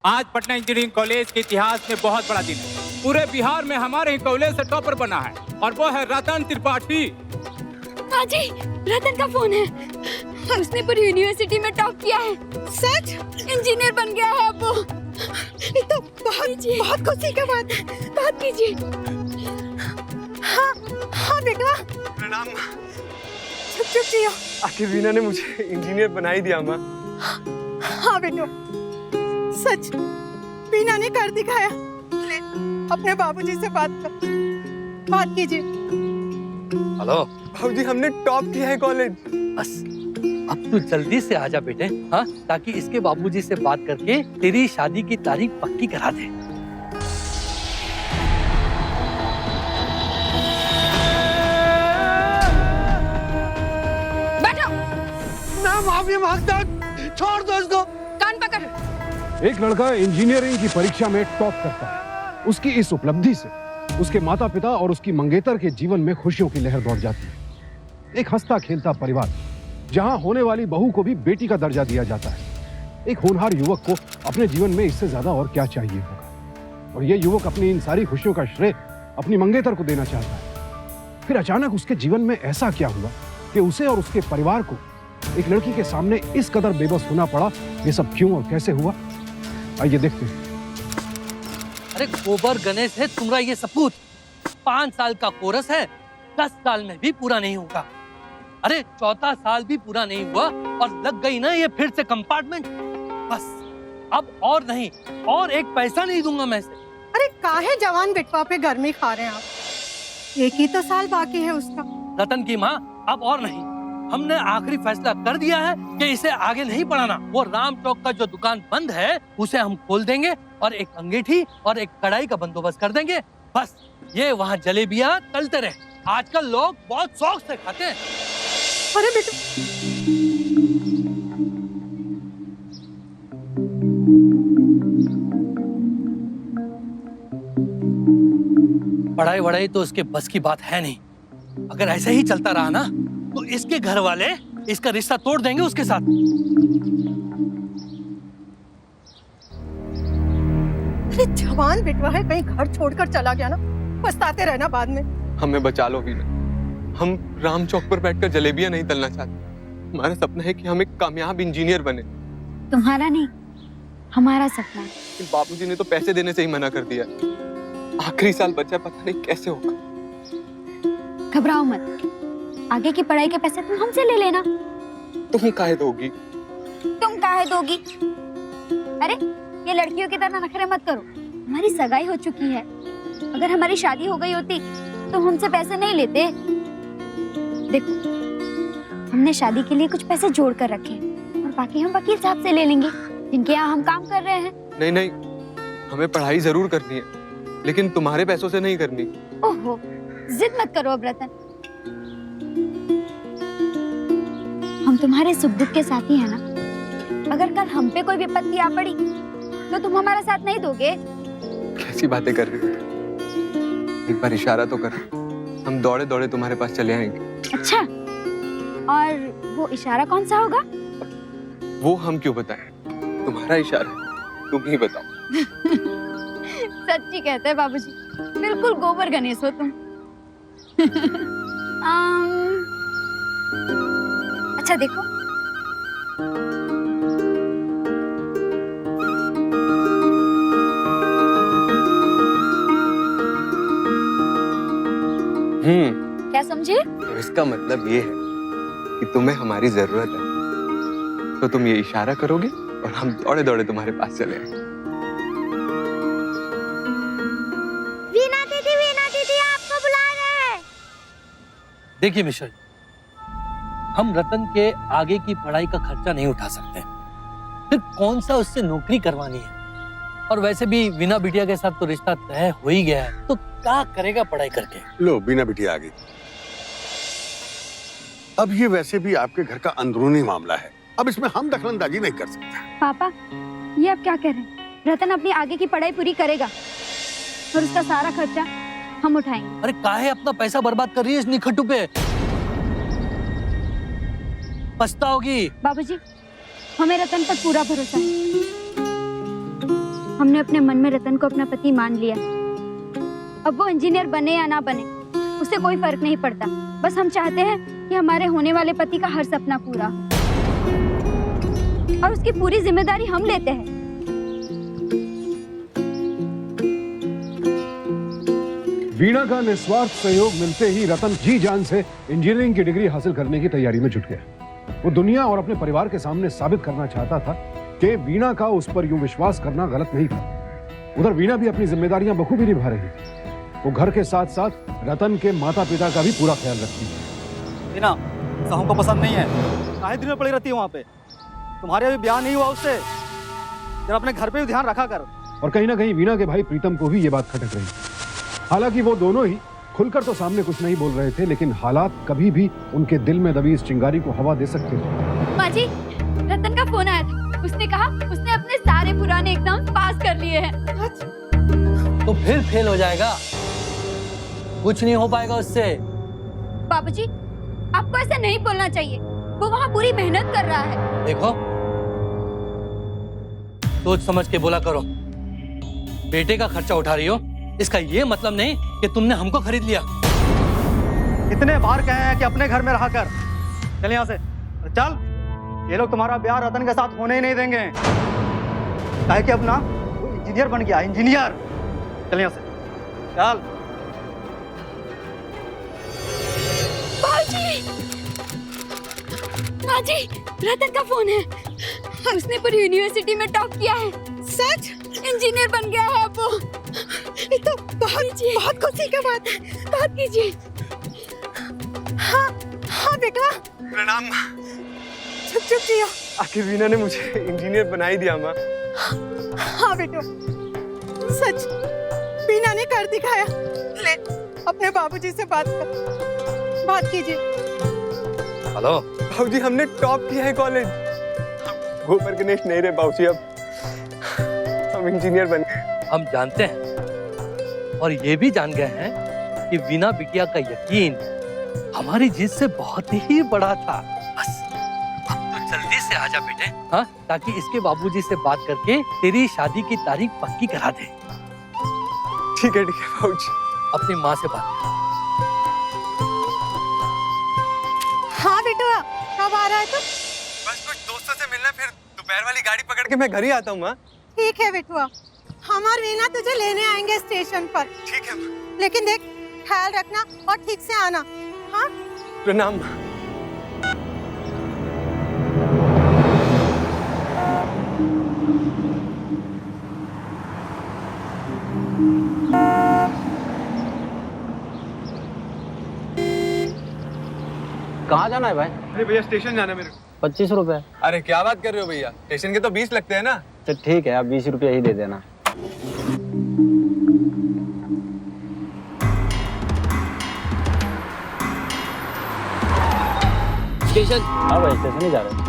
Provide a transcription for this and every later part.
आज Patna engineering college के इतिहास में बहुत बड़ा दिन है। पूरे बिहार में हमारे ही कॉलेज से टॉपर बना है और वो है रतन त्रिपाठी। जी, रतन का फोन है। उसने पूरी यूनिवर्सिटी में टॉप किया है। सच? इंजीनियर बन गया है अब वो। ये तो बहुत खुशी की बात है। बात कीजिए। हाँ बेटा। प्रणाम। चुप जियो। आखिर वीना ने मुझे इंजीनियर बना ही दिया माँ। हाँ बेटो, सच वीना ने कर दिखाया। ले, अपने बाबूजी से बात कीजिए। हेलो बाबूजी, हमने टॉप किया है कॉलेज। बस अब तू जल्दी से आजा बेटे, हाँ, ताकि इसके बाबूजी से बात करके तेरी शादी की तारीख पक्की करा दे। बैठो। मैं माफी मांगता हूँ, छोड़ दो इसको। कान पकड़। एक लड़का इंजीनियरिंग की परीक्षा में टॉप करता है। उसकी इस उपलब्धि से उसके माता पिता और उसकी मंगेतर के जीवन में खुशियों की लहर दौड़ जाती है। एक हंसता खेलता परिवार, जहां होने वाली बहू को भी बेटी का दर्जा दिया जाता है। एक होनहार युवक को अपने जीवन में इससे ज्यादा और क्या चाहिए होगा। और ये युवक अपनी इन सारी खुशियों का श्रेय अपनी मंगेतर को देना चाहता है। फिर अचानक उसके जीवन में ऐसा क्या हुआ कि उसे और उसके परिवार को एक लड़की के सामने इस कदर बेबस होना पड़ा। ये सब क्यों और कैसे हुआ, आइए देखते हैं। अरे गोबर गणेश है तुम्हारा ये सपूत। 5 साल का कोर्स है, 10 साल में भी पूरा नहीं होगा। अरे चौथा साल भी पूरा नहीं हुआ और लग गई ना ये फिर से कंपार्टमेंट। बस अब और नहीं, और एक पैसा नहीं दूंगा मैं इसे। अरे काहे जवान बिटवा पे गर्मी खा रहे हैं आप? एक ही तो साल बाकी है उसका। रतन की माँ, अब और नहीं। हमने आखिरी फैसला कर दिया है कि इसे आगे नहीं पढ़ाना। वो राम चौक का जो दुकान बंद है उसे हम खोल देंगे और एक अंगीठी और एक कढ़ाई का बंदोबस्त कर देंगे। बस ये वहाँ जलेबियाँ तलते रहे। आजकल लोग बहुत शौक से खाते हैं। अरे बेटा, पढ़ाई वढ़ाई तो उसके बस की बात है नहीं। अगर ऐसा ही चलता रहा ना तो इसके घर वाले इसका रिश्ता तोड़ देंगे उसके साथ। अरे जवान बिटवा है, कहीं घर छोड़कर चला गया ना, पछताते रहना बाद में। हमें बचा लो वीना। हम राम चौक पर बैठकर जलेबियां नहीं तलना चाहते। हमारा सपना है कि हम एक कामयाब इंजीनियर बने। तुम्हारा नहीं, हमारा सपना है। लेकिन बाबूजी ने तो पैसे देने से ही मना कर दिया। आखिरी साल बचा, पता नहीं कैसे होगा। घबराओ मत, आगे की पढ़ाई के पैसे तुम हमसे ले लेना। तुम काहे दोगी? तुम काहे दोगी? अरे ये लड़कियों की तरह नखरे मत करो। हमारी सगाई हो चुकी है। अगर हमारी शादी हो गई होती तो हमसे पैसे नहीं लेते। देखो, हमने शादी के लिए कुछ पैसे जोड़ कर रखे हैं और बाकी हम वकील साहब से ले लेंगे, जिनके यहाँ हम काम कर रहे हैं। नहीं नहीं, हमें पढ़ाई जरूर करनी है, लेकिन तुम्हारे पैसों से नहीं करनी। ओहो, जिद मत करो अब रतन। हम तुम्हारे सुख दुख के साथी हैं ना। अगर कल हम पे कोई विपत्ति आ पड़ी तो तुम हमारा साथ नहीं दोगे? कैसी बातें कर रही हो? एक बार इशारा तो कर, हम दौड़े दौड़े तुम्हारे पास चले आएंगे। अच्छा, और वो इशारा कौन सा होगा? वो हम क्यों बताएं? तुम्हारा इशारा है, तुम ही बताओ। सच्ची कहते हैं बाबूजी, बिल्कुल गोबर गणेश हो तुम। अच्छा देखो, क्या समझे? तो इसका मतलब ये है कि तुम्हें हमारी जरूरत है, तो तुम ये इशारा करोगे और हम दौड़े दौड़े तुम्हारे पास चले आएंगे। वीना दीदी आपको बुला रहे हैं। देखिए मिश्रा जी, हम रतन के आगे की पढ़ाई का खर्चा नहीं उठा सकते। फिर कौन सा उससे नौकरी करवानी है, और वैसे भी वीना बिटिया के साथ तो रिश्ता तय हो ही गया है, तो क्या करेगा पढ़ाई करके। लो, वीना बिटिया आ गई। अब ये वैसे भी आपके घर का अंदरूनी मामला है, अब इसमें हम दखलंदाजी नहीं कर सकते। पापा, ये आप क्या कह रहे हैं? रतन अपनी आगे की पढ़ाई पूरी करेगा और उसका सारा खर्चा हम उठाएंगे। अरे काहे अपना पैसा बर्बाद कर रही है इस निखट्टू पे? पछताओगी। बाबूजी, हमें रतन पर पूरा भरोसा है। हमने अपने मन में रतन को अपना पति मान लिया। अब वो इंजीनियर बने या ना बने उससे कोई फर्क नहीं पड़ता। बस हम चाहते हैं कि हमारे होने वाले पति का हर सपना पूरा हो और उसकी पूरी जिम्मेदारी हम लेते हैं। वीणा का निस्वार्थ सहयोग मिलते ही रतन जी जान से इंजीनियरिंग की डिग्री हासिल करने की तैयारी में जुट गया। वो दुनिया और अपने परिवार के सामने साबित करना चाहता था कि वीणा का उस पर यूं विश्वास करना गलत नहीं था। उधर वीणा भी अपनी जिम्मेदारियां बखूबी निभा रही थी। वो घर के साथ साथ रतन के माता पिता का भी पूरा ख्याल रखती है। वीणा, साहू को पसंद नहीं है, काहे दिन में पड़ी रहती है वहाँ पे। तुम्हारे अभी ब्याह नहीं हुआ उससे, जरा अपने घर पे भी ध्यान रखा कर। और कहीं ना कहीं वीणा के भाई प्रीतम को भी ये बात खटक रही थी। हालांकि वो दोनों ही खुलकर तो सामने कुछ नहीं बोल रहे थे, लेकिन हालात कभी भी उनके दिल में दबी इस चिंगारी को हवा दे सकते थे। माँ जी, रतन का फोन आया था। उसने कहा उसने अपने सारे पुराने एग्जाम पास कर लिए हैं। तो फिर फेल हो जाएगा, कुछ नहीं हो पाएगा उससे। बाबूजी, आपको ऐसा नहीं बोलना चाहिए। वो वहाँ पूरी मेहनत कर रहा है। देखो, सोच समझ के बोला करो। बेटे का खर्चा उठा रही हो, इसका ये मतलब नहीं कि तुमने हमको खरीद लिया। कितने बार कहे हैं कि अपने घर में रहा कर। चल यहाँ से, अरे चल। ये लोग तुम्हारा ब्याह रतन के साथ होने ही नहीं देंगे। काहे कि अब ना वो इंजीनियर बन गया, इंजीनियर। चल यहाँ से, चल। माँ जी, रतन का फोन है। उसने पूरी यूनिवर्सिटी में टॉप किया है। सच? इंजीनियर बन गया है अब वो। ये तो बहुत खुशी की बात है। बात कीजिए। हाँ हाँ बेटा। प्रणाम। चुप चुप जियो। आखिर वीणा ने मुझे इंजीनियर बना ही दिया माँ। हाँ बेटो, सच बीना ने कर दिखाया। ले, अपने बाबूजी से बात कर। बात कीजिए। हेलो बाबूजी, हमने टॉप किया है कॉलेज। गोबर गणेश नहीं रहे बाबूजी, अब हम इंजीनियर बन गए। हम जानते हैं और ये भी जान गए हैं कि वीणा बिटिया का यकीन हमारी जीत से बहुत ही बड़ा था। बस अब तो जल्दी से आजा बेटे, हाँ, ताकि इसके बाबूजी से बात करके तेरी शादी की तारीख पक्की करा दे। ठीक है बाबूजी। अपनी माँ से बात कर। हाँ बेटो, कब आ रहा है तू? बस कुछ दोस्तों से मिलना, फिर दोपहर वाली गाड़ी पकड़ के मैं घर ही आता हूँ माँ। ठीक है बेटुआ, हमार वीणा तुझे लेने आएंगे स्टेशन पर। ठीक है माँ। लेकिन देख, ख्याल रखना और ठीक से आना। हाँ? प्रणाम। कहाँ जाना है भाई? अरे भैया, स्टेशन जाना है मेरे को। 25 रुपए। अरे क्या बात कर रहे हो भैया, स्टेशन के तो 20 लगते हैं ना। तो ठीक है, आप 20 रुपया ही दे देना। स्टेशन? हाँ भाई, स्टेशन ही जा रहे हैं।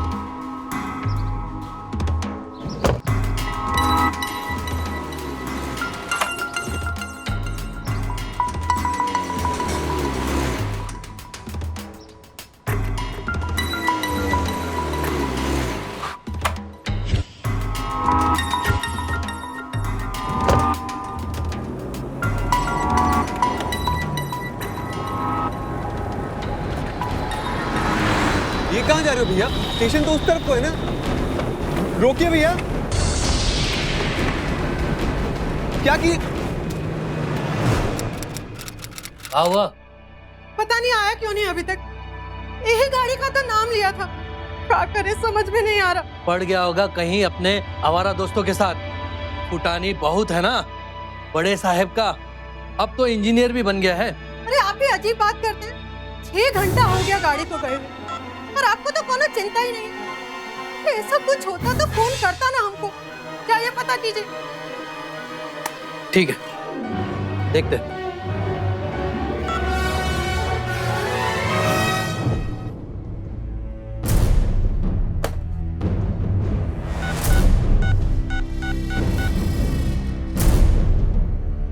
ये कहाँ जा रहे हो भैया? स्टेशन तो उस तरफ को है ना। रोकिए भैया। क्या की? हुआ? पता नहीं आया क्यों नहीं अभी तक। यही गाड़ी का तो नाम लिया था। क्या करे समझ में नहीं आ रहा। पड़ गया होगा कहीं अपने आवारा दोस्तों के साथ। फुटानी बहुत है ना बड़े साहब का। अब तो इंजीनियर भी बन गया है। अरे आप भी अजीब बात करते हैं। 6 घंटा हो गया गाड़ी को गए हुए, और आपको तो कोनो चिंता ही नहीं। ऐसा कुछ होता तो फोन करता ना हमको। क्या ये पता कीजिए। ठीक है, देखते हैं।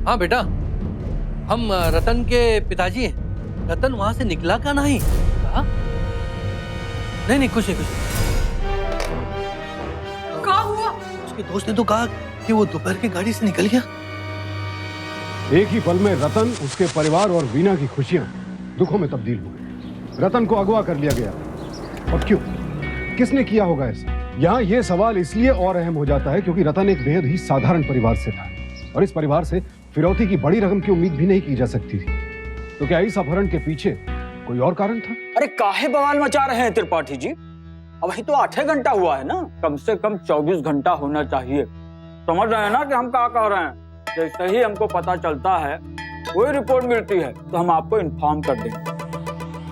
हाँ बेटा, हम रतन के पिताजी हैं। रतन वहां से निकला का नहीं? कहा? नहीं कुछ नहीं। क्या हुआ? उसके दोस्त ने तो कहा कि वो दोपहर की गाड़ी से निकल गया। एक ही पल में रतन, उसके परिवार और वीना की खुशियां दुखों में तब्दील हो गई। रतन को अगवा कर लिया गया, और क्यों, किसने किया होगा ऐसा? यहाँ ये सवाल इसलिए और अहम हो जाता है क्योंकि रतन एक बेहद ही साधारण परिवार से था, और इस परिवार से फिरौती की बड़ी रकम की उम्मीद भी नहीं की जा सकती थी। तो क्या इस अपहरण के पीछे कोई और कारण था? अरे काहे बवाल मचा रहे हैं त्रिपाठी जी? अभी तो 8 घंटा हुआ है ना, कम से कम 24 घंटा होना चाहिए। समझ रहे हैं ना कि हम क्या कह रहे हैं? जैसे ही हमको पता चलता है, कोई रिपोर्ट मिलती है, तो हम आपको इन्फॉर्म कर देंगे।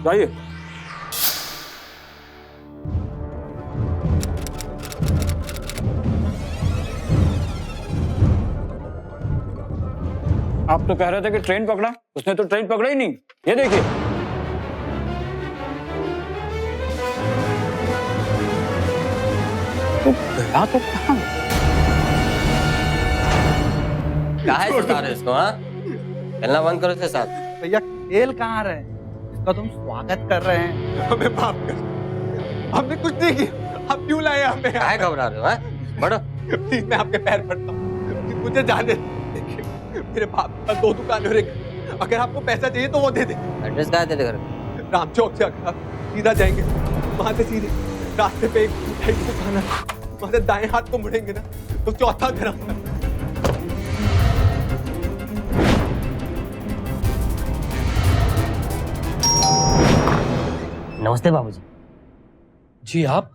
जाइए। आप तो कह रहे थे कि ट्रेन पकड़ा, उसने तो ट्रेन पकड़ा ही नहीं। ये देखिए। तो गया तो कहाँ? काहे सता रहे इसको? हाँ, खेलना बंद करो इसके साथ। भैया खेल कहाँ रहे, इसका तुम स्वागत कर रहे हैं। हमें माफ कर, हमने कुछ नहीं किया। आप क्यों लाए हमें? काहे घबरा रहे हो? हाँ? बढ़ो। प्लीज, मैं आपके पैर पड़ता हूँ, मुझे जाने देखिए, मेरे बाप का 2 दुकान और एक, अगर आपको पैसा चाहिए तो वो दे दे। एड्रेस कहाँ दे घर? राम चौक से अगर आप सीधा जाएंगे, वहां से सीधे रास्ते पे एक मिठाई की दुकान है, वहां से दाएं हाथ को मुड़ेंगे ना तो चौथा घर आता है। नमस्ते बाबूजी। जी आप?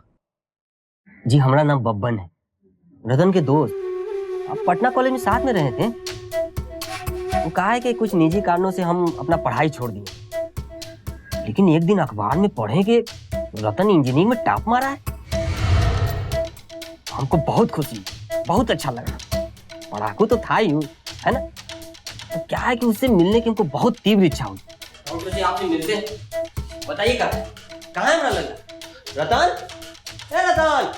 जी हमारा नाम बब्बन है, रतन के दोस्त। आप पटना कॉलेज में साथ में रहे थे। वो कहा है कि कुछ निजी कारणों से हम अपना पढ़ाई छोड़ दिए, लेकिन एक दिन अखबार में पढ़े कि रतन इंजीनियरिंग में टॉप मारा है। हमको बहुत खुशी, बहुत अच्छा लगा। पढ़ाकू तो था ही हूँ, है ना? तो क्या है कि उससे मिलने की हमको बहुत तीव्र इच्छा हुई। हम सोचे आपसे मिलते हैं। बताइए कहाँ है हमारा लल्ला? रतन, ए रतन।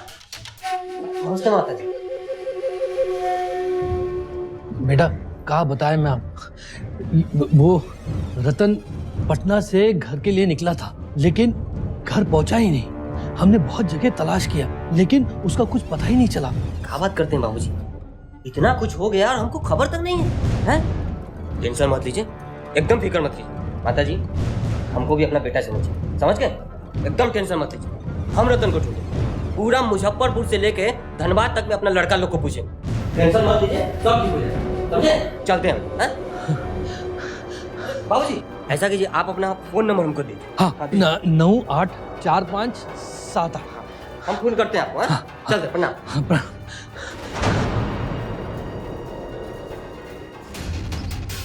नमस्ते माता जी। बेटा कहा बताए मैं आप, वो रतन पटना से घर के लिए निकला था, लेकिन घर पहुंचा ही नहीं। हमने बहुत जगह तलाश किया, लेकिन उसका कुछ पता ही नहीं चला। क्या बात करते हैं बाबूजी? इतना कुछ हो गया और हमको खबर तक नहीं है, हैं? टेंशन मत लीजिए, एकदम फिक्र मत लीजिए। माता जी, हमको भी अपना बेटा समझिए, समझ गए? एकदम टेंशन मत लीजिए। हम रतन को ढूंढेंगे, पूरा मुजफ्फरपुर से लेके धनबाद तक में अपना लड़का लोग को पूछेंगे। टेंशन मत लीजिए, सब ठीक हो जाएगा, समझे? चलते हैं, हैं? बाबूजी ऐसा कीजिए, आप अपना फोन नंबर हमको दीजिए। हाँ, 984547। हम फोन करते हैं आपको। हाँ? चलते, प्रणाम।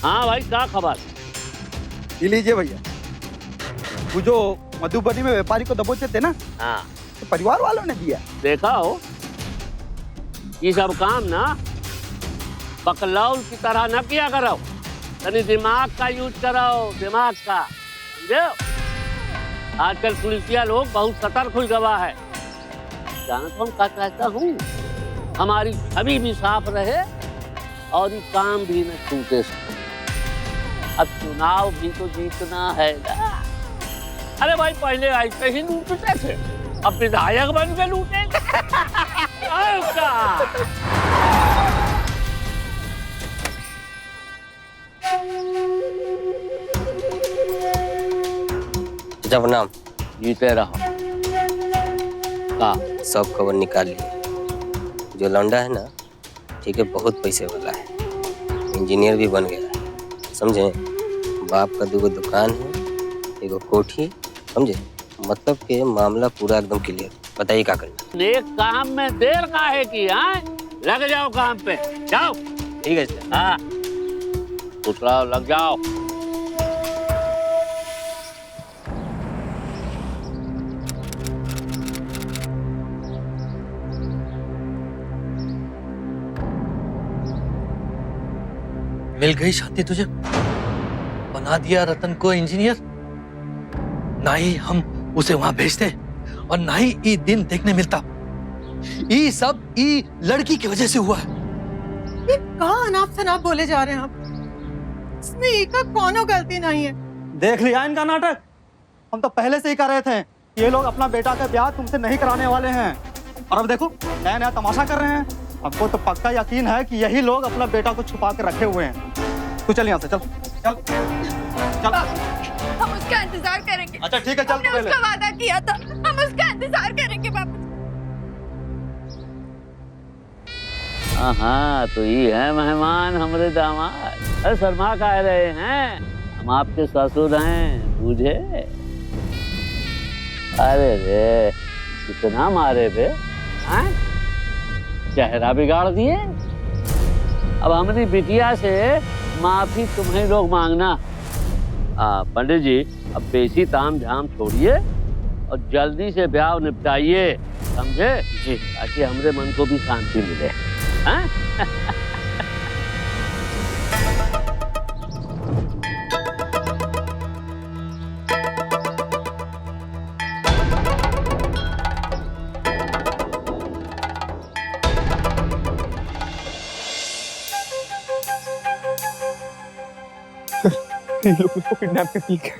हाँ भाई, क्या खबर? ये लीजिए भैया, वो जो मधुबनी में व्यापारी को दबोचे थे ना, हाँ, तो परिवार वालों ने दिया। देखा हो, ये सब काम ना बकलौल की तरह न किया करो, तनी दिमाग का यूज करो, दिमाग का, समझे? आजकल पुलिसिया लोग बहुत सतर्क हुई गवा है। जानता हूँ क्या कहता हूँ, हमारी छवि भी साफ रहे और ये काम भी न छूटे। अब चुनाव भी तो जीतना है ना। अरे भाई, पहले ऐसे ही लूटते थे, अब विधायक बन के लूटेंगे। चाचा प्रणाम। जीते रहो। का सब खबर निकाल लिए। जो लौंडा है ना, ठीक है, बहुत पैसे वाला है, इंजीनियर भी बन गया है, समझे? बाप का 2 दुकान है, 1 कोठी, समझे? मतलब के मामला पूरा एकदम क्लियर। बताइए क्या करना। नेक काम में देर काहे की? हाँ, लग जाओ काम पे, जाओ। ठीक है चाचा। हाँ, उतराओ, लग जाओ। मिल गई शांति तुझे? बना दिया रतन को इंजीनियर? ना ही हम उसे वहां भेजते और ना ही ये दिन देखने मिलता। ये सब ये लड़की की वजह से हुआ है। ये कहाँ अनाप शनाप बोले जा रहे हैं आप? इसमें एक कौनो गलती नहीं है। देख लिया इनका नाटक। हम तो पहले से ही कह रहे थे ये लोग अपना बेटा का ब्याह तुमसे नहीं कराने वाले हैं, और अब देखो नया नया तमाशा कर रहे हैं। हमको तो पक्का यकीन है कि यही लोग अपना बेटा को छुपा के रखे हुए हैं। तू चल यहाँ से, चल चल चल। हम उसका इंतजार करेंगे। अच्छा ठीक है, चल हमने पहले। उसका वादा किया था, हम उसका इंतजार करेंगे बाबू। हाँ, तो ये है मेहमान हमारे दामाद। अरे शर्मा कह रहे हैं, हम आपके ससुर हैं, बूझे? अरे रे, कितना मारे बे, हैं? चेहरा बिगाड़ दिए। अब हमारी बिटिया से माफी तुम्हें लोग मांगना। पंडित जी, अब बेसी ताम झाम छोड़िए और जल्दी से ब्याह निपटाइए, समझे जी? ताकि हमारे मन को भी शांति मिले। हाँ? ये लोग मुझको किडनैप कर लिए,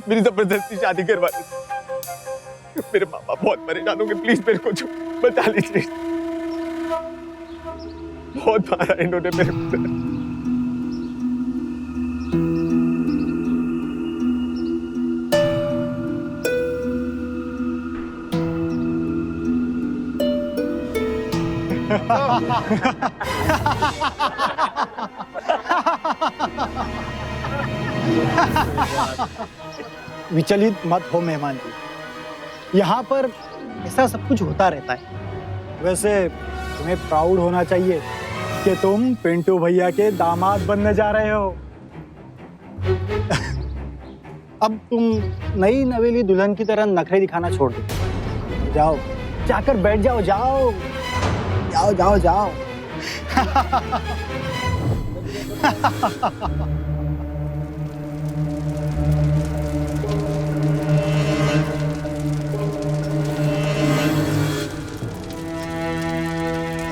मेरी जबरदस्ती शादी करवा दी। मेरे माँ बाप बहुत परेशान होंगे, प्लीज मेरे को बचा लीजिए। बहुत मारा इन्होंने मेरे को। विचलित मत हो मेहमान जी, यहाँ पर ऐसा सब कुछ होता रहता है। वैसे तुम्हें प्राउड होना चाहिए कि तुम पिंटू भैया के दामाद बनने जा रहे हो। अब तुम नई नवेली दुल्हन की तरह नखरे दिखाना छोड़ दो। जाओ, जाकर बैठ जाओ, जाओ जाओ जाओ जाओ।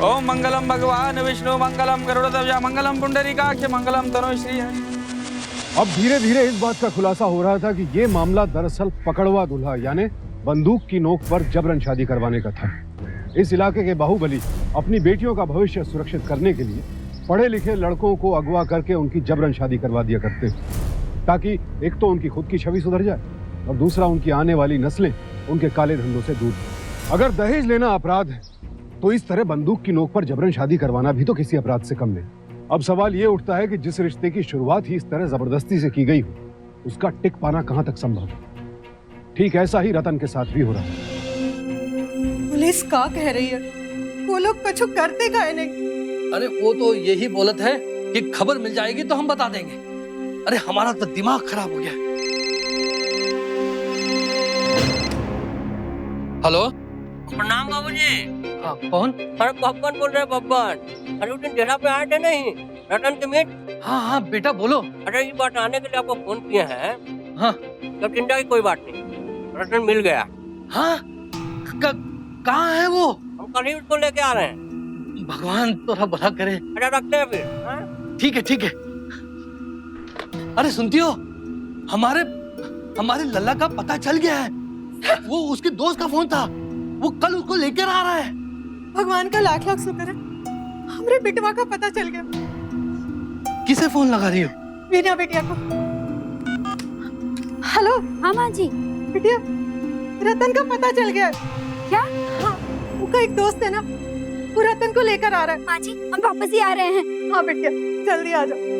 ओम मंगलम भगवान विष्णु मंगलम गरुड़ध्वज मंगलम पुंडरीकाक्ष मंगलम तनुश्री। अब धीरे धीरे इस बात का खुलासा हो रहा था कि ये मामला दरअसल पकड़वा दूल्हा यानी बंदूक की नोक पर जबरन शादी करवाने का था। इस इलाके के बाहुबली अपनी बेटियों का भविष्य सुरक्षित करने के लिए पढ़े लिखे लड़कों को अगवा करके उनकी जबरन शादी करवा दिया करते, ताकि एक तो उनकी खुद की छवि सुधर जाए और दूसरा उनकी आने वाली नस्लें उनके काले धंधों से दूर। अगर दहेज लेना अपराध है तो इस तरह बंदूक की नोक पर जबरन शादी करवाना भी तो किसी अपराध से कम नहीं। अब सवाल ये उठता है कि जिस रिश्ते की शुरुआत ही इस तरह जबरदस्ती से की गई हो, उसका टिक पाना कहां तक संभव है। ठीक ऐसा ही रतन के साथ भी हो रहा है। पुलिस का कह रही है, वो लोग कुछ करते काहे नहीं। अरे वो तो यही बोलत है कि खबर मिल जाएगी तो हम बता देंगे। अरे हमारा तो दिमाग खराब हो गया। हेलो, प्रणाम बाबूजी। हाँ, कौन? अरे बब्बन बोल रहे हैं, बब्बन। अरे उस दिन डेरा पे आए थे नहीं, रतन के मीट। हाँ हाँ बेटा बोलो। अरे ये बात आने के लिए आपको फोन किए हैं। हाँ, जब चिंता की कोई बात नहीं, रतन मिल गया। हाँ, कहाँ है वो? हम कल ही उसको लेके आ रहे हैं। भगवान तोरा भला करे। अरे रखते हैं फिर। हाँ? ठीक है ठीक है। अरे सुनती हो, हमारे लल्ला का पता चल गया है। वो उसके दोस्त का फोन था, वो कल उसको लेकर आ रहा है। भगवान का लाख लाख शुक्र है, हमरे बिटवा का पता चल गया। किसे फोन लगा रही हो? वीना बिटिया को। हेलो। हाँ माँ जी। बिटिया, रतन का पता चल गया। क्या? हाँ, उसका एक दोस्त है ना, वो रतन को लेकर आ रहा है। माँ जी, हम वापस ही आ रहे हैं। हाँ बिटिया, जल्दी आ जाओ।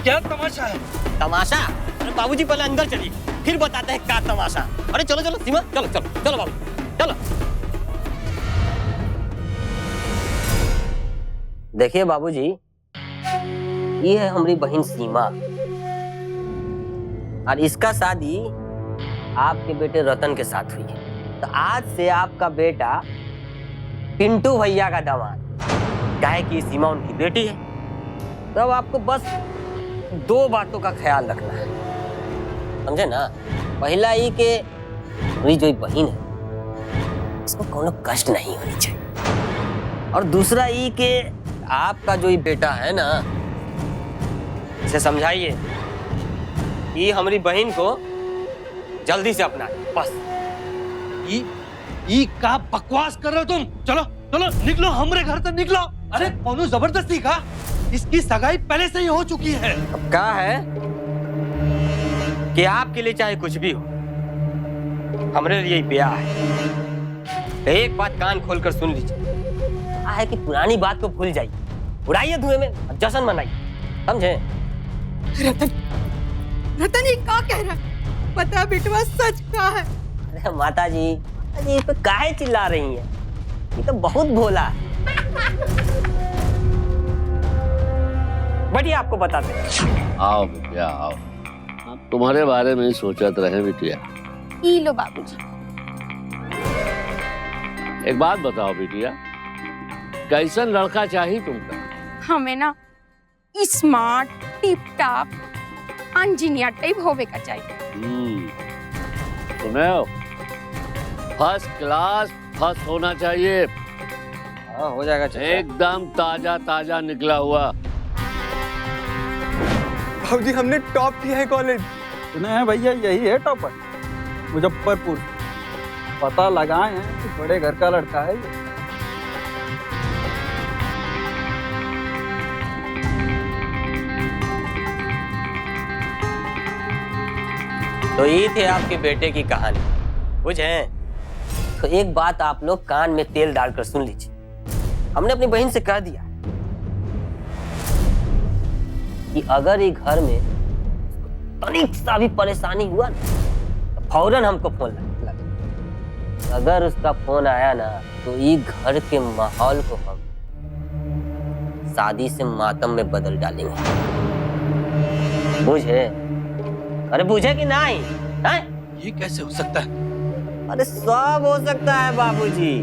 क्या तमाशा है? तमाशा? अरे बाबूजी पहले अंदर चलिए, फिर बताते हैं क्या तमाशा। अरे चलो चलो सीमा, चलो चलो चलो बाबू, चलो। देखिए बाबूजी, ये है हमारी बहन सीमा और इसका शादी आपके बेटे रतन के साथ हुई है, तो आज से आपका बेटा पिंटू भैया का दामाद, काहे कि सीमा उनकी बेटी है। तो अब आपको बस 2 बातों का ख्याल रखना है, समझे ना। पहला ही के मेरी जो बहन है इसको कोनो कष्ट नहीं होनी चाहिए, और दूसरा ही के आपका जो बेटा है ना, इसे समझाइए कि हमारी बहन को जल्दी से अपना बस। ये का बकवास कर रहे हो तुम? चलो चलो निकलो, हमरे घर से निकलो। अरे कौनो जबरदस्ती का? इसकी सगाई पहले से ही हो चुकी है। अब क्या है कि आपके लिए चाहे कुछ भी हो, हमारे लिए ब्याह है। तो एक बात कान खोलकर सुन लीजिए, है कि पुरानी बात को भूल जाइए, उड़ाइए धुएं में, जश्न मनाइए, समझे। रतन, रतन ये क्या कह रहा है? बता बेटवा, सच क्या है? अरे माता जी, अरे इस पे काहे चिल्ला रही हैं? ये तो बहुत भोला है। बढ़िया, आपको बताते हैं। आओ बिटिया आओ, हम तुम्हारे बारे में ही सोचत रहे बिटिया। ई लो बाबूजी। एक बात बताओ बिटिया, कैसन लड़का चाहिए तुमको? हमें ना smart, tip top, engineer type होवे का चाहिए। सुने हो, फर्स्ट क्लास फर्स्ट होना चाहिए। हाँ हो जाएगा, एकदम ताजा ताजा निकला हुआ। भाजी हमने टॉप किया है कॉलेज। सुने हैं भैया, यही है टॉपर, मुजफ्फरपुर। पता लगाए हैं कि बड़े घर का लड़का है ये। तो ये थे आपके बेटे की कहानी, बुझे? तो एक बात आप लोग कान में तेल डालकर सुन लीजिए। हमने अपनी बहन से कह दिया कि अगर ये घर में तनिक सा भी परेशानी हुआ ना, तो फौरन हमको फोन लगा। अगर उसका फोन आया ना, तो ये घर के माहौल को हम शादी से मातम में बदल डालेंगे, बुझे? अरे बुझे कि नहीं? है? ये कैसे हो सकता है? अरे सब हो सकता है बाबूजी।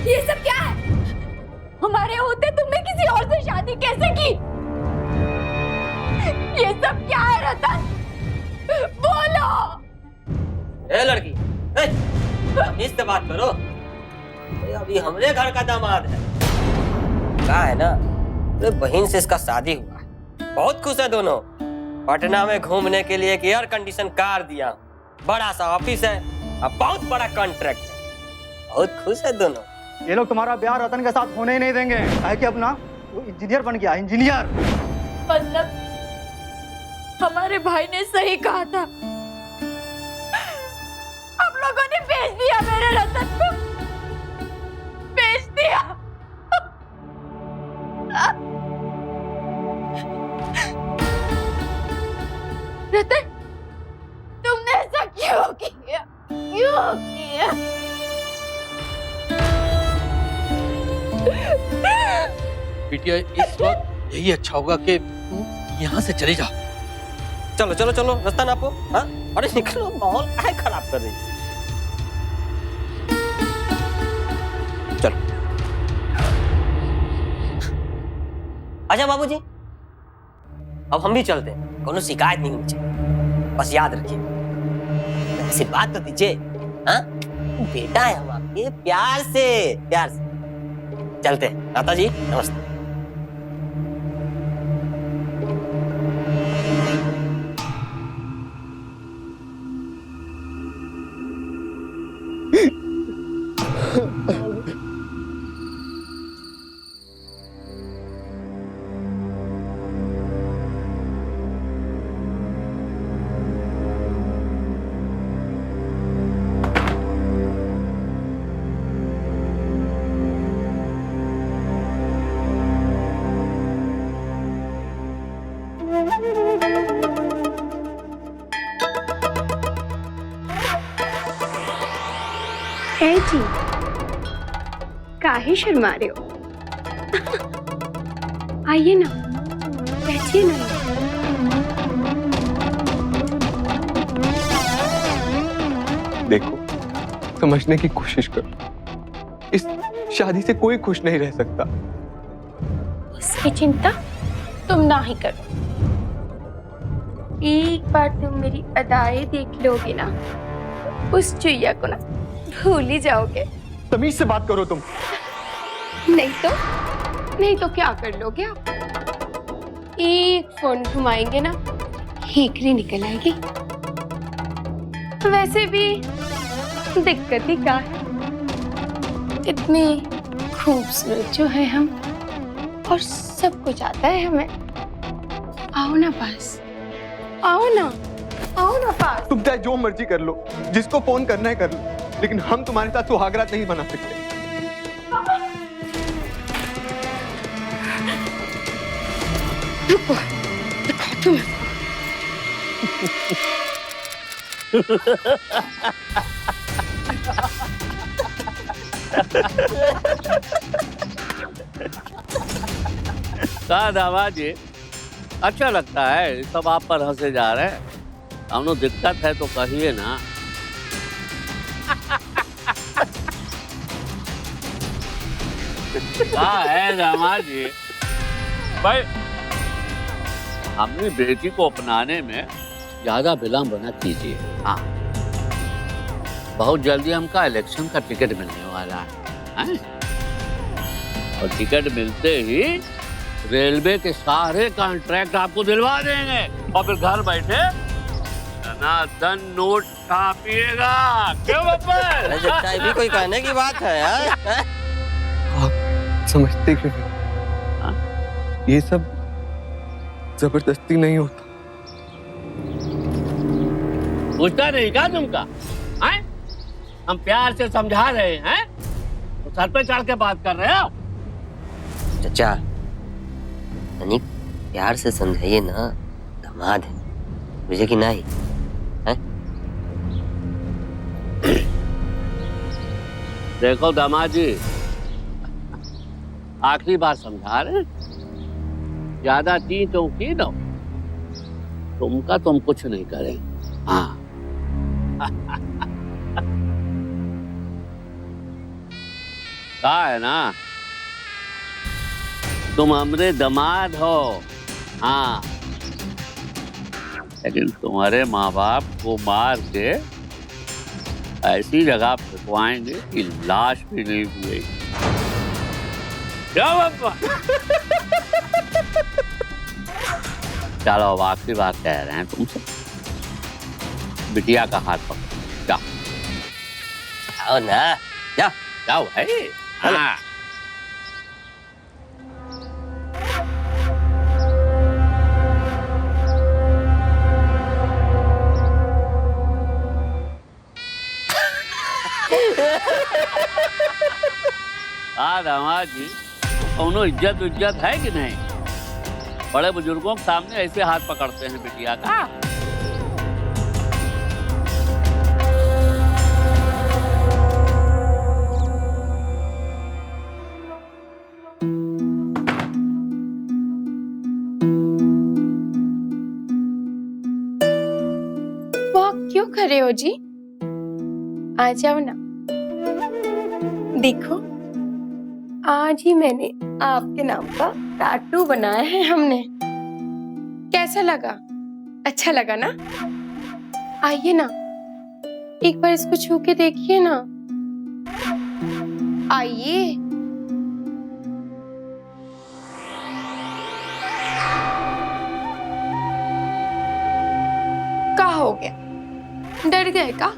ये सब क्या है? हमारे होते तुमने किसी और से शादी कैसे की? ये सब क्या है रतन? बोलो। ए लड़की, इससे बात करो। अभी हमरे घर का दामाद है। कहा है ना, तो बहन से इसका शादी हुआ, बहुत खुश है दोनों। पटना में घूमने के लिए एक एयर कंडीशन कार दिया, बड़ा सा ऑफिस है, अब बहुत बड़ा कॉन्ट्रैक्ट है, बहुत खुश है दोनों। ये लोग तुम्हारा ब्याह रतन के साथ होने ही नहीं देंगे, है कि अपना वो इंजीनियर बन गया, इंजीनियर। मतलब हमारे भाई ने सही कहा था, हम लोगों ने बेच दिया मेरे रतन को, बेच दिया। रतन, तुमने ऐसा क्यों किया? क्यों किया? बिटिया, इस वक्त यही अच्छा होगा कि तू यहाँ से चली जा। चलो चलो चलो, रास्ता नापो। हाँ, अरे निकलो, माहौल काहे खराब कर रही? चलो। अच्छा बाबूजी, अब हम भी चलते हैं, कोनो शिकायत नहीं होनी चाहिए, बस याद रखिए, ऐसी बात तो दीजिए। हाँ, बेटा है हम आपके, प्यार से प्यार से। चलते हैं, दादा जी नमस्ते। जी, काहे शर्मा रहे हो? आइए ना, बैठिए ना। देखो, समझने की कोशिश करो। इस शादी से कोई खुश नहीं रह सकता। उसकी चिंता तुम ना ही करो। एक बार तुम मेरी अदाएं देख लोगे ना, उस चुईया को ना भूल ही जाओगे। तमीज से बात करो तुम। नहीं तो क्या कर लोगे आप? एक फोन घुमाएंगे ना, हेकड़ी निकल आएगी। वैसे भी दिक्कत ही क्या है, इतनी खूबसूरत जो है हम, और सब कुछ आता है हमें। आओ ना पास, आओ ना पास। तुम चाहे जो मर्जी कर लो, जिसको फोन करना है कर लो, लेकिन हम तुम्हारे साथ सुहागरात नहीं बना सकते। रुको, दिखाओ तुम्हें। कहा दामाद जी, अच्छा लगता है सब आप पर हंसे जा रहे हैं। हमने दिक्कत है तो कहिए ना। क्या है दामाद जी, भाई अपनी बेटी को अपनाने में ज्यादा विलम्ब न कीजिए। हाँ, बहुत जल्दी हमका इलेक्शन का टिकट मिलने वाला है, और टिकट मिलते ही रेलवे के सारे कॉन्ट्रैक्ट आपको दिलवा देंगे, और फिर घर बैठे धन नोट छापिएगा। क्यों बब्बर? चाय भी कोई कहने की बात है यार। आप समझते क्यों नहीं? ये सब जबरदस्ती नहीं होता। पूछता नहीं क्या तुमका? हैं? हम प्यार से समझा रहे हैं तो सर पे चढ़ के बात कर रहे हो। चचा, तनिक प्यार से समझाइए ना, दामाद है, मुझे कि नहीं है? देखो दामाद जी, आखिरी बार समझा रहे, ज्यादा ची चौकी दो, तुमका तुम कुछ नहीं करें। हाँ कहा है ना, तुम हमरे दामाद हो। हाँ, लेकिन तुम्हारे माँ बाप को मार के ऐसी जगह फेंकवाएंगे कि लाश भी नहीं हुई। क्या बाबा? चलो अब आखिरी बात कह रहे हैं तुमसे, बिटिया का हाथ पकड़ो। जाओ आओ ना, जा जाओ भाई। हाँ। दामाद जी, कौनो इज्जत है कि नहीं? बड़े बुजुर्गों के सामने ऐसे हाथ पकड़ते हैं बिटिया का। वहाँ क्यों खड़े हो जी? आ जाओ ना। देखो, आज ही मैंने आपके नाम का टैटू बनाया है हमने। कैसा लगा? अच्छा लगा ना? आइए ना, एक बार इसको छू के देखिए ना। आइए। क्या हो गया? डर गए का?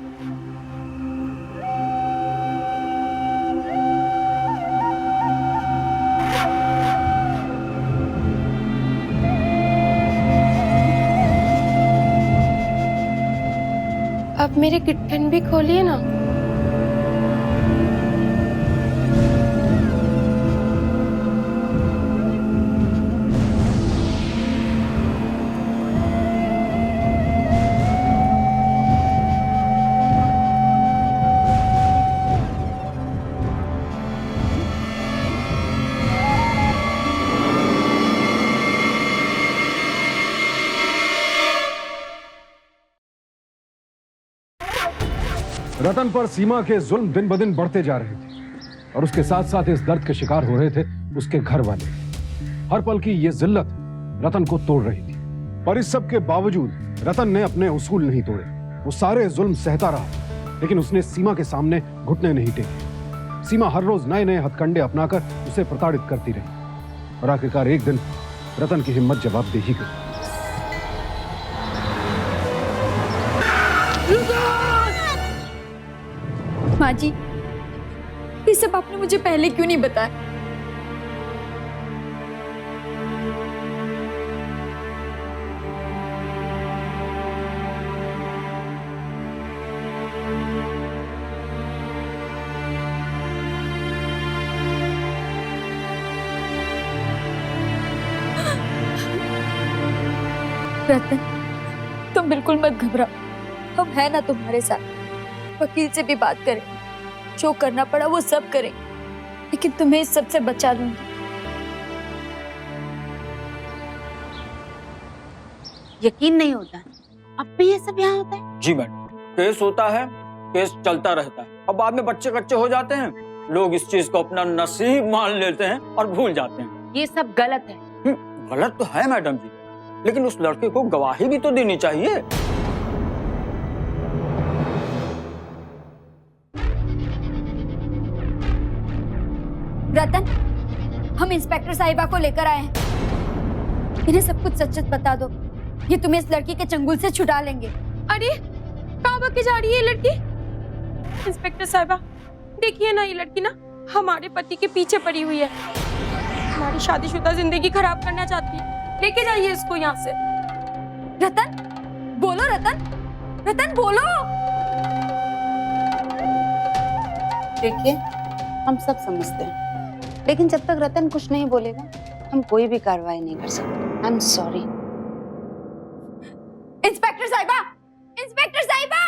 अब मेरे गिट्ठन भी खोलिए ना। रतन पर सीमा के जुल्म दिन ब दिन बढ़ते जा रहे थे और उसके साथ साथ इस दर्द के शिकार हो रहे थे उसके घर वाले। हर पल की ये जिल्लत रतन को तोड़ रही थी, पर इस सब के बावजूद रतन ने अपने उसूल नहीं तोड़े। वो सारे जुल्म सहता रहा, लेकिन उसने सीमा के सामने घुटने नहीं टेके। सीमा हर रोज नए नए हथकंडे अपनाकर उसे प्रताड़ित करती रही और आखिरकार एक दिन रतन की हिम्मत जवाब दे ही गई। माँ जी, ये सब आपने मुझे पहले क्यों नहीं बताया? रतन, तुम बिल्कुल मत घबराओ, हम है ना तुम्हारे साथ। वकील से भी बात करें, जो करना पड़ा वो सब करें, लेकिन तुम्हें इस सब से बचा लूंगी। यकीन नहीं होता, अब भी ये सब यहाँ होता है? जी मैडम, केस होता है, केस चलता रहता है। अब बाद में बच्चे कच्चे हो जाते हैं, लोग इस चीज को अपना नसीब मान लेते हैं और भूल जाते हैं। ये सब गलत है। गलत तो है मैडम जी, लेकिन उस लड़के को गवाही भी तो देनी चाहिए। रतन, हम इंस्पेक्टर साहिबा को लेकर आए हैं। इन्हें सब कुछ सच सच बता दो, ये तुम्हें इस लड़की के चंगुल से छुड़ा लेंगे। अरे कहाँ भाग जा रही है ये लड़की? इंस्पेक्टर साहिबा, देखिए ना, ये लड़की ना हमारे पति के पीछे पड़ी हुई है, हमारी शादीशुदा जिंदगी खराब करना चाहती है। लेके जाइए इसको यहाँ से। रतन, बोलो रतन, रतन बोलो। देखिए, हम सब समझते हैं, लेकिन जब तक रतन कुछ नहीं बोलेगा हम कोई भी कार्रवाई नहीं कर सकते। I am sorry. इंस्पेक्टर साहिबा, इंस्पेक्टर साहिबा!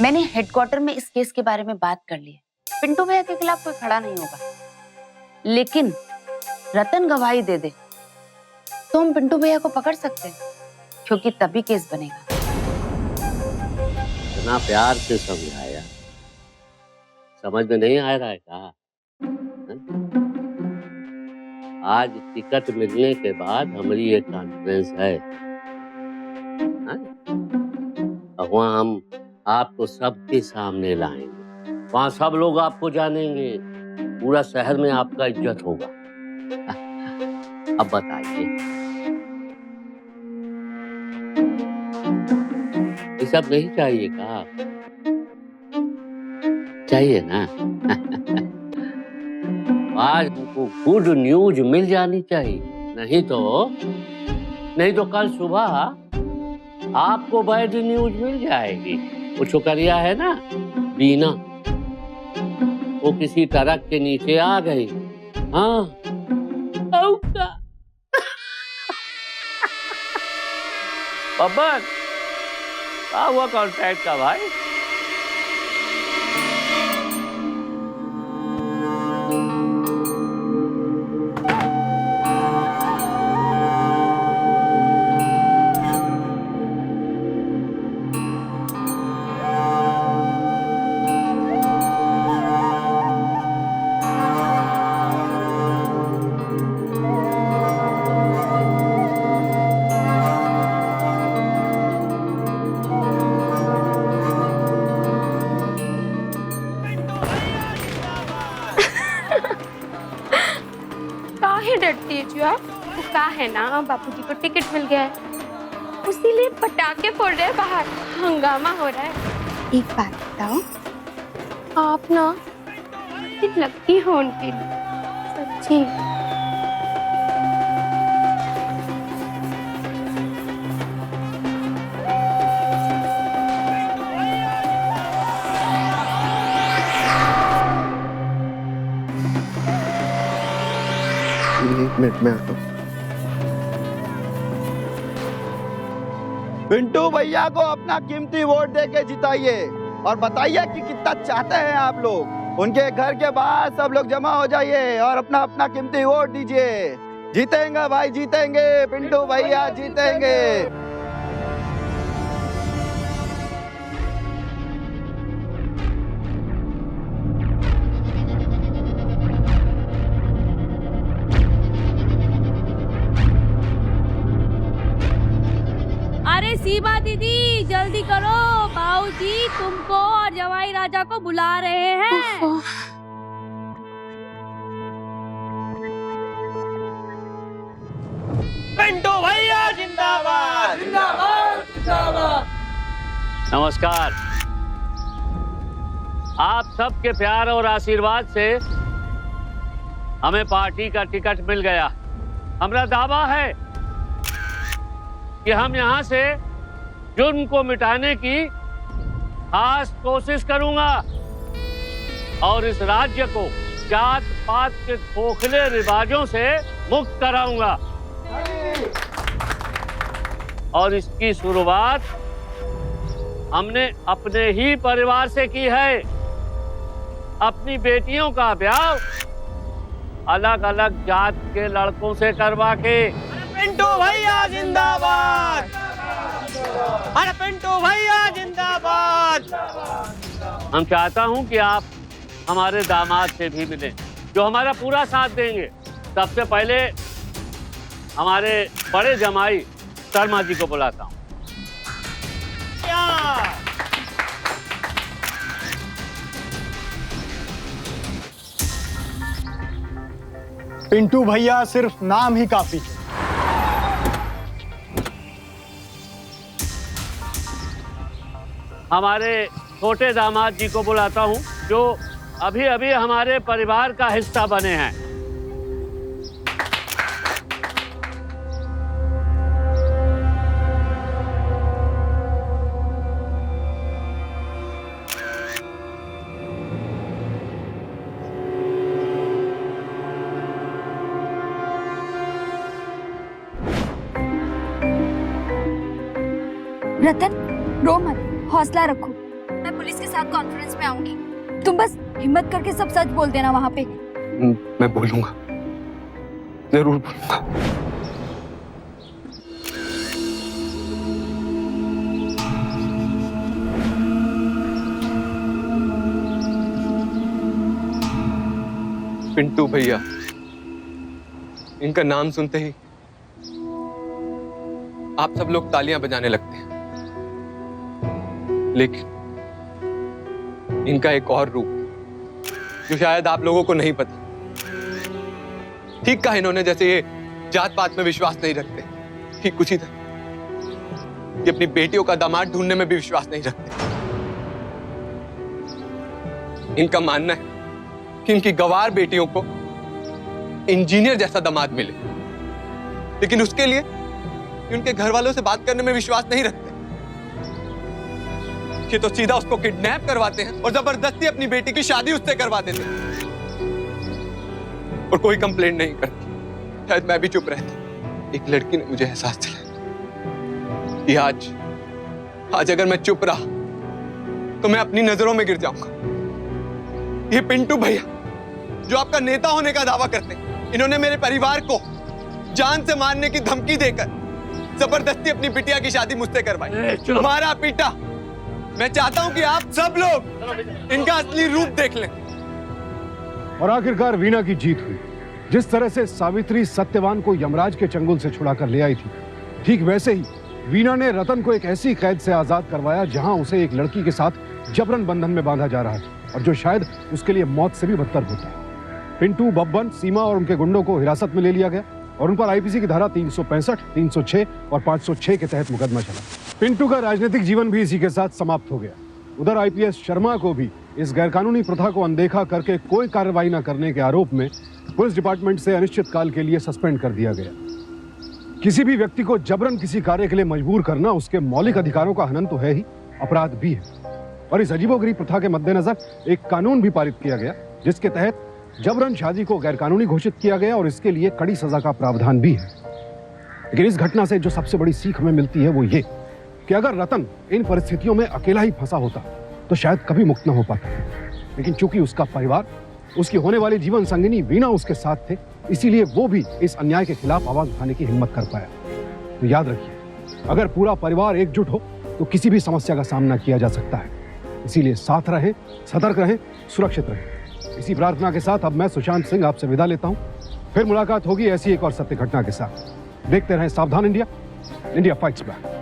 मैंने हेडक्वार्टर में इस केस के बारे में बात कर ली है। पिंटू भैया के खिलाफ कोई खड़ा नहीं होगा, लेकिन रतन गवाही दे दे तो हम पिंटू भैया को पकड़ सकते हैं, क्योंकि तभी केस बनेगा। इतना प्यार से समझाया, समझ में नहीं आ रहा है क्या? आज टिकट मिलने के बाद हमारी ये कॉन्फ्रेंस है, वहाँ हम आपको सबके सामने लाएंगे, वहाँ सब लोग आपको जानेंगे, पूरा शहर में आपका इज्जत होगा। अब बताइए, ये सब नहीं चाहिए क्या? चाहिए ना? आज हमको गुड न्यूज मिल जानी चाहिए, नहीं तो कल सुबह आपको बैड न्यूज मिल जाएगी। वो छोकरिया है ना बीना, वो किसी ट्रक के नीचे आ गई। हाँ, बब्बर, क्या हुआ कॉन्ट्रैक्ट का भाई? डरती है जो आप? वो का है ना, बापूजी को टिकट मिल गया है, उसीलिए पटाखे फोड़ रहे हैं, बाहर हंगामा हो रहा है। एक बात बताओ, आप ना लगती हो उनके लिए, सच्ची। एक मिनट में आता हूँ। पिंटू भैया को अपना कीमती वोट देके जिताइए और बताइए कि कितना चाहते हैं आप लोग। उनके घर के बाहर सब लोग जमा हो जाइए और अपना अपना कीमती वोट दीजिए। जीतेंगे भाई, जीतेंगे, पिंटू भैया जीतेंगे। सीमा दीदी जल्दी करो, बाबूजी तुमको और जवाई राजा को बुला रहे हैं। पिंटू भैया जिंदाबाद जिंदाबाद जिंदाबाद। नमस्कार। आप सबके प्यार और आशीर्वाद से हमें पार्टी का टिकट मिल गया। हमारा दावा है कि हम यहाँ से जुर्म को मिटाने की खास कोशिश करूंगा और इस राज्य को जात पात के खोखले रिवाजों से मुक्त कराऊंगा। और इसकी शुरुआत हमने अपने ही परिवार से की है। अपनी बेटियों का ब्याह अलग अलग जात के लड़कों से करवा के। पिंटू भैया जिंदाबाद, अरे पिंटू भैया जिंदाबाद। हम चाहता हूं कि आप हमारे दामाद से भी मिलें, जो हमारा पूरा साथ देंगे। सबसे पहले हमारे बड़े जमाई शर्मा जी को बुलाता हूं। पिंटू भैया सिर्फ नाम ही काफी है। हमारे छोटे दामाद जी को बुलाता हूं, जो अभी अभी हमारे परिवार का हिस्सा बने हैं। रतन, रो मत, हौसला रखो। मैं पुलिस के साथ कॉन्फ्रेंस में आऊंगी। तुम बस हिम्मत करके सब सच बोल देना वहाँ पे। मैं बोलूंगा, जरूर बोलूंगा। पिंटू भैया, इनका नाम सुनते ही आप सब लोग तालियां बजाने लगते हैं, लेकिन इनका एक और रूप जो शायद आप लोगों को नहीं पता। ठीक कहा इन्होंने, जैसे ये जात पात में विश्वास नहीं रखते, ठीक उसी तरह ये अपनी बेटियों का दामाद ढूंढने में भी विश्वास नहीं रखते। इनका मानना है कि इनकी गवार बेटियों को इंजीनियर जैसा दामाद मिले, लेकिन उसके लिए उनके घर वालों से बात करने में विश्वास नहीं रखते। कि तो सीधा उसको किडनैप करवाते हैं और जबरदस्ती अपनी बेटी की शादी उससे करवा देते हैं, और कोई कंप्लेंट नहीं करती। शायद मैं भी चुप रहता। एक लड़की ने मुझे एहसास दिलाया कि आज अगर मैं चुप रहा तो मैं अपनी नजरों में गिर जाऊंगा। ये पिंटू भैया जो आपका नेता होने का दावा करते हैं, इन्होंने मेरे परिवार को जान से मारने की धमकी देकर जबरदस्ती अपनी बिटिया की शादी मुझसे करवाई, मारा पीटा। मैं चाहता हूं कि आप सब लोग इनका असली रूप देख लें। और आखिरकार वीणा की जीत हुई। जिस तरह से सावित्री सत्यवान को यमराज के चंगुल से छुड़ाकर ले आई थी, ठीक वैसे ही वीणा ने रतन को एक ऐसी कैद से आजाद करवाया जहां उसे एक लड़की के साथ जबरन बंधन में बांधा जा रहा है, और जो शायद उसके लिए मौत से भी बदतर होता है। पिंटू, बब्बन, सीमा और उनके गुंडों को हिरासत में ले लिया गया और उन पर आईपीसी की धारा 365, 306 और 506 के तहत मुकदमा चला। पिंटू का राजनीतिक जीवन भी इसी के साथ समाप्त हो गया। उधर आईपीएस शर्मा को भी इस गैरकानूनी प्रथा को अनदेखा करके कोई कार्रवाई न करने के आरोप में पुलिस डिपार्टमेंट से अनिश्चित काल के लिए सस्पेंड कर दिया गया। किसी भी व्यक्ति को जबरन किसी कार्य के लिए मजबूर करना उसके मौलिक अधिकारों का हनन तो है ही, अपराध भी है। और इस अजीबोगरीब प्रथा के मद्देनजर एक कानून भी पारित किया गया, जिसके तहत जबरन शादी को गैरकानूनी घोषित किया गया और इसके लिए कड़ी सजा का प्रावधान भी है। लेकिन इस घटना से जो सबसे बड़ी सीख हमें मिलती है वो ये कि अगर रतन इन परिस्थितियों में अकेला ही फंसा होता तो शायद कभी मुक्त न हो पाता। लेकिन चूंकि उसका परिवार, उसकी होने वाली जीवन संगिनी वीणा उसके साथ थे, इसीलिए वो भी इस अन्याय के खिलाफ आवाज उठाने की हिम्मत कर पाया। तो याद रखिए, अगर पूरा परिवार एकजुट हो तो किसी भी समस्या का सामना किया जा सकता है। इसीलिए साथ रहें, सतर्क रहें, सुरक्षित रहें। इसी प्रार्थना के साथ अब मैं सुशांत सिंह आपसे विदा लेता हूं। फिर मुलाकात होगी ऐसी एक और सत्य घटना के साथ। देखते रहें सावधान इंडिया, इंडिया फाइट्स बैक।